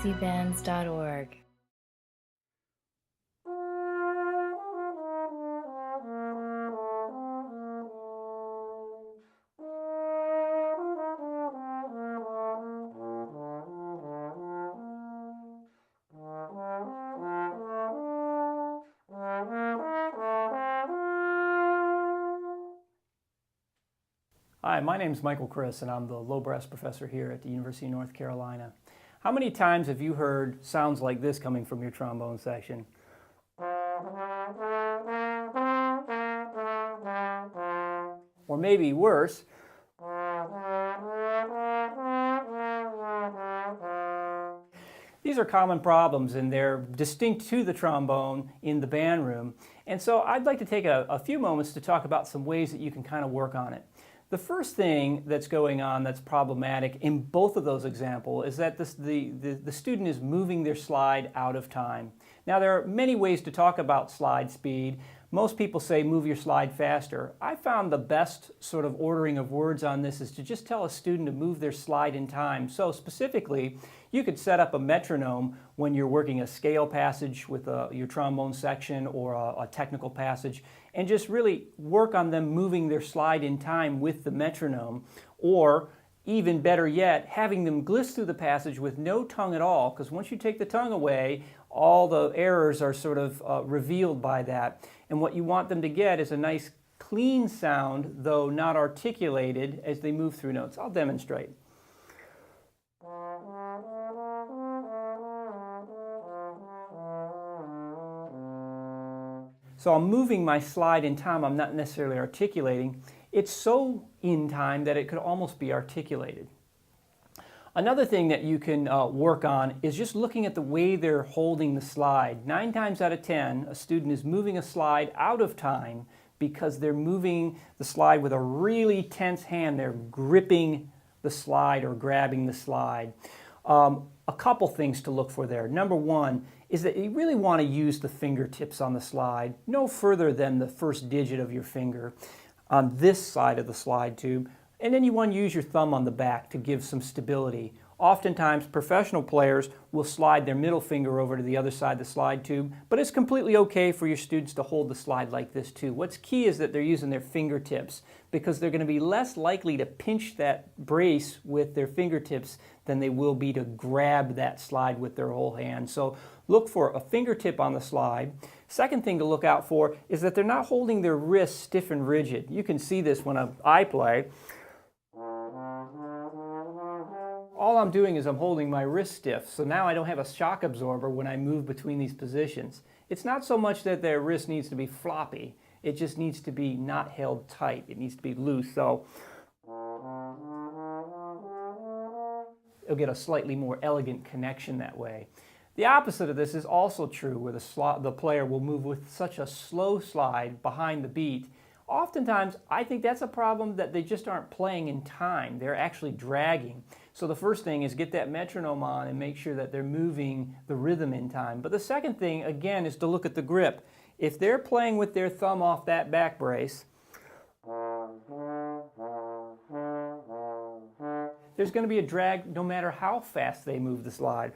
uncbands.org. Hi, my name is Kris, and I'm the low brass professor here at the University of North Carolina. How many times have you heard sounds like this coming from your trombone section? Or maybe worse. These are common problems, and they're distinct to the trombone in the band room. And so I'd like to take a few moments to talk about some ways that you can kind of work on it. The first thing that's going on that's problematic in both of those examples is that the student is moving their slide out of time. Now, there are many ways to talk about slide speed. Most people say move your slide faster. I found the best sort of ordering of words on this is to just tell a student to move their slide in time. So specifically, you could set up a metronome when you're working a scale passage with your trombone section or a technical passage, and just really work on them moving their slide in time with the metronome, or even better yet, having them gliss through the passage with no tongue at all, because once you take the tongue away, all the errors are sort of revealed by that. And what you want them to get is a nice clean sound, though not articulated, as they move through notes. I'll demonstrate. So I'm moving my slide in time, I'm not necessarily articulating. It's so in time that it could almost be articulated. Another thing that you can work on is just looking at the way they're holding the slide. 9 times out of 10, a student is moving a slide out of time because they're moving the slide with a really tense hand. They're gripping the slide or grabbing the slide. A couple things to look for there. Number one is that you really want to use the fingertips on the slide, no further than the first digit of your finger on this side of the slide tube. And then you want to use your thumb on the back to give some stability. Oftentimes, professional players will slide their middle finger over to the other side of the slide tube, but it's completely okay for your students to hold the slide like this too. What's key is that they're using their fingertips, because they're going to be less likely to pinch that brace with their fingertips than they will be to grab that slide with their whole hand. So look for a fingertip on the slide. Second thing to look out for is that they're not holding their wrists stiff and rigid. You can see this when I play. All I'm doing is I'm holding my wrist stiff, so now I don't have a shock absorber when I move between these positions. It's not so much that their wrist needs to be floppy, it just needs to be not held tight. It needs to be loose, so you'll get a slightly more elegant connection that way. The opposite of this is also true, where the player will move with such a slow slide behind the beat. Oftentimes, I think that's a problem that they just aren't playing in time. They're actually dragging. So the first thing is get that metronome on and make sure that they're moving the rhythm in time. But the second thing, again, is to look at the grip. If they're playing with their thumb off that back brace, there's going to be a drag no matter how fast they move the slide.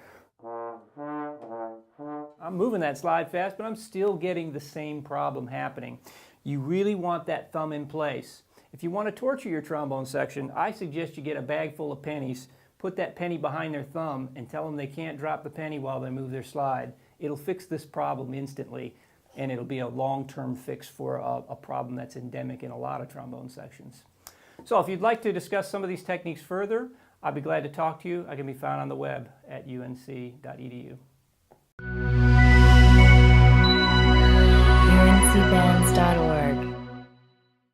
I'm moving that slide fast, but I'm still getting the same problem happening. You really want that thumb in place. If you want to torture your trombone section, I suggest you get a bag full of pennies, put that penny behind their thumb, and tell them they can't drop the penny while they move their slide. It'll fix this problem instantly, and it'll be a long-term fix for a problem that's endemic in a lot of trombone sections. So if you'd like to discuss some of these techniques further, I'd be glad to talk to you. I can be found on the web at unc.edu. uncbands.org